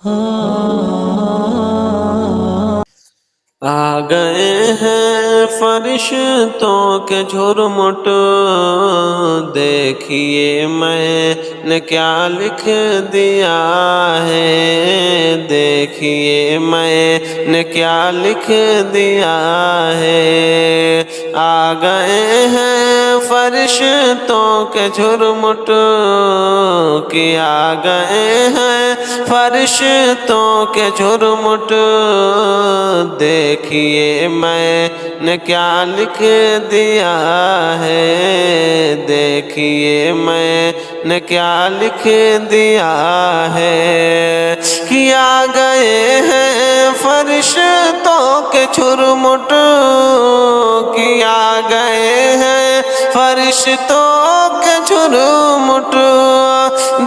آ گئے ہیں فرشتوں کے جھرمٹ، دیکھیے میں نے کیا لکھ دیا ہے، دیکھیے میں نے کیا لکھ دیا ہے۔ آ گئے ہیں فرشتوں کے جھرمٹ کہ آ گئے ہیں فرشتوں کے جھرمٹ، دیکھیے میں نے کیا لکھ دیا ہے، دیکھیے میں نے کیا لکھ دیا ہے۔ کہ آ گئے ہیں فرشتوں کے جھرمٹ، کہ آ گئے ہیں فرشتوں کے جھرمٹ،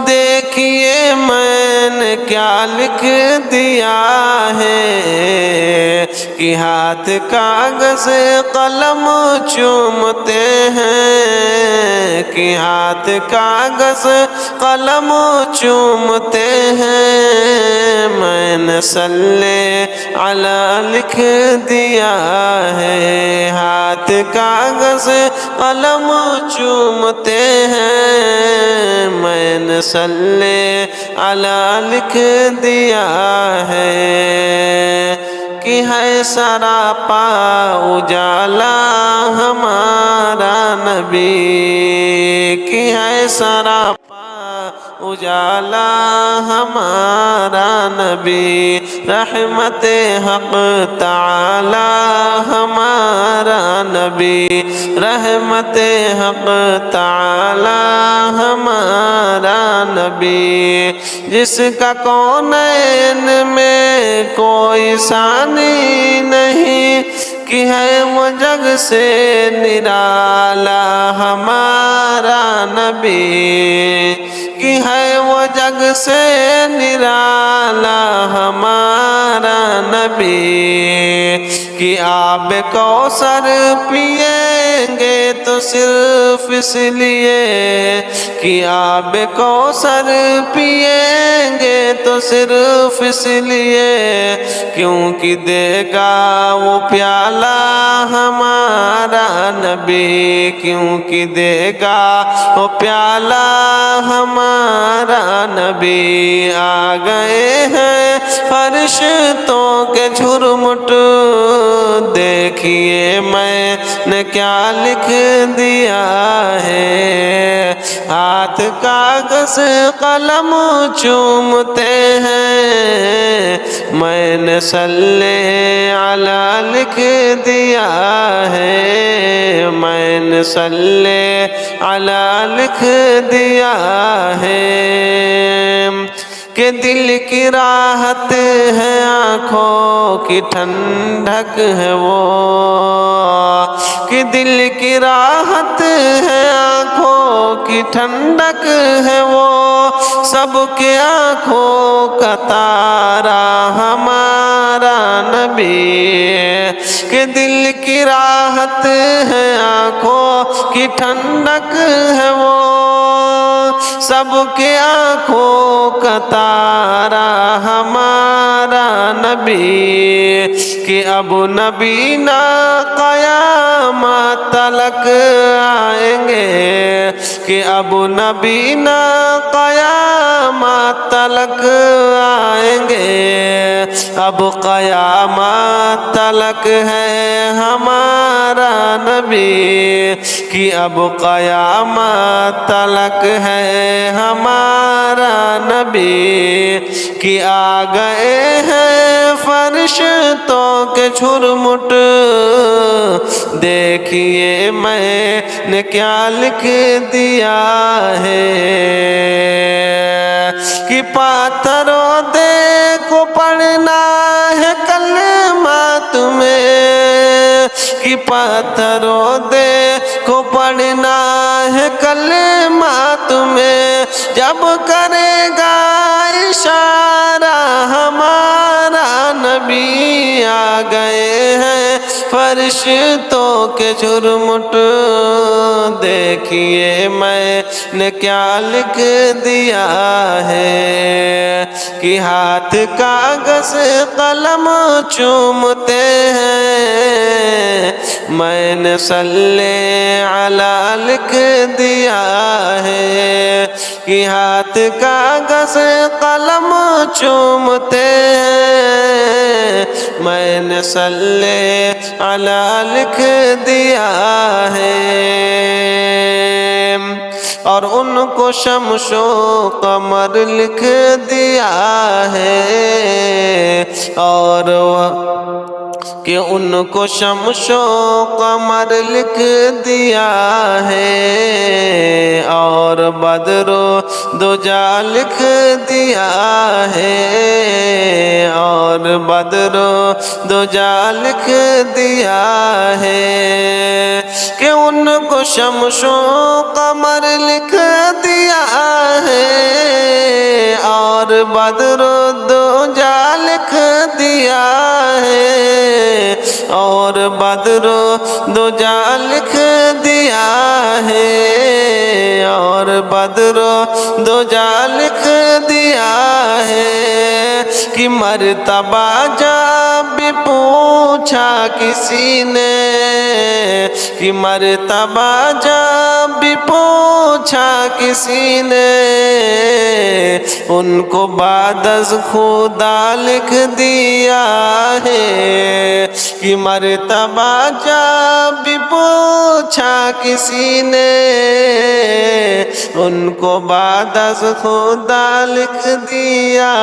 دیکھیے میں نے کیا لکھ دیا ہے۔ کہ ہاتھ کاغذ قلم چومتے ہیں، کہ ہاتھ کاغذ قلم چومتے ہیں، میں نے صلی علی لکھ دیا ہے۔ ہاتھ کاغذ قلم چومتے ہیں، میں نے صلی علی لکھ دیا ہے۔ کہ ہے سراپا اجالا ہمارا نبی، کہ ہے سراپا اجالا ہمارا نبی، رحمت حق تعالی ہمارا نبی، رحمت حق تعالی ہمارا نبی، جس کا کونین میں کوئی ثانی نہیں، کہ ہے وہ جگ سے نرالا ہمارا نبی، کہ ہے وہ جگ سے نرالا ہمارا نبی۔ کہ آب کوثر پئیں گے تو صرف اس لیے، کہ آب کوثر پئیں گے تو صرف اس لیے، کیونکہ دے گا وہ پیالہ ہمارا نبی، کیونکہ دے گا وہ پیالہ ہمارا نبی۔ آ گئے ہیں فرشتوں کے جھرمٹ، دیکھیے میں نے کیا لکھ دیا ہے۔ ہاتھ کاغذ قلم چومتے ہیں، میں نے صلی علی لکھ دیا ہے، میں نے صلی علی لکھ دیا ہے۔ کہ دل کی راحت ہے آنکھوں کی ٹھنڈک ہے وہ، کہ دل کی راحت ہے آنکھوں کی ٹھنڈک ہے وہ، سب کے آنکھوں کا تارا ہمارا نبی، کہ دل کی راحت ہے آنکھوں کی ٹھنڈک ہے وہ، سب کے آنکھوں کا تارا ہمارا نبی۔ کہ اب نبی نا قیامت تلک آئیں گے، کہ اب نبی نا قیامت تلک آئیں گے، اب قیامت تلک ہے ہمارا نبی، کہ اب قیامت تلک ہے ہمارا نبی۔ کہ آ گئے ہیں فرشتوں کے جھرمٹ، دیکھیے میں نے کیا لکھ دیا ہے۔ کہ پاتھروں دیکھو پڑھنا ہے کلمہ تمہیں، کہ پاتھروں دیکھو پڑھنا ہے کلمہ تمہیں، جب کرے گا اشارہ ہمارا نبی۔ آ گئے ہیں فرشتوں کے جھرمٹ، دیکھیے میں نے کیا لکھ دیا ہے کہ ہاتھ کاغذ قلم چومتے ہیں میں نے صلی علی لکھ دیا ہے کہ ہاتھ کاغذ قلم چومتے ہیں میں نے صلی علی لکھ دیا ہے اور ان کو شمس و قمر لکھ دیا ہے اور کہ ان کو شمس و قمر لکھ دیا ہے اور بدر و دجا لکھ دیا ہے اور بدر و دجا لکھ دیا ہے کہ ان کو شمس و قمر لکھ دیا ہے اور بدر و دجا لکھ دیا ہے اور بدر و دجا لکھ دیا ہے اور بدر و دجا لکھ دیا ہے کہ مرتبہ جب بھی پوچھا کسی نے کہ مرتبہ جب بھی پوچھا کسی نے ان کو بعد از خدا لکھ دیا ہے کہ مرتبہ جب بھی پوچھا کسی نے ان کو بعد از خدا لکھ دیا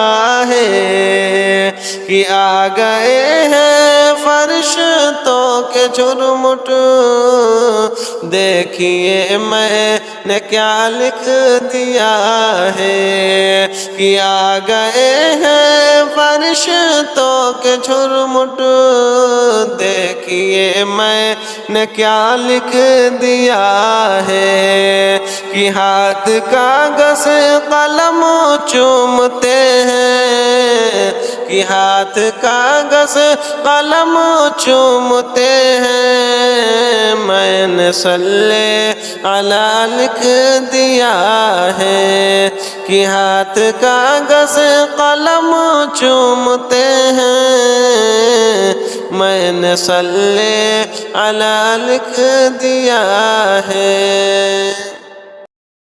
ہے کہ آ گئے ہیں فرشتوں کے جھرمٹ دیکھیے میں نے کیا لکھ دیا ہے کہ آ گئے ہیں فرشتوں کے جھرمٹ دیکھیے میں نے کیا لکھ دیا ہے کہ ہاتھ کاغذ قلم چومتے ہیں کہ ہاتھ کاغذ قلم چومتے ہیں میں نے صلی علی لکھ دیا ہے کہ ہاتھ کاغذ قلم چومتے ہیں میں نے صلی علی لکھ دیا ہے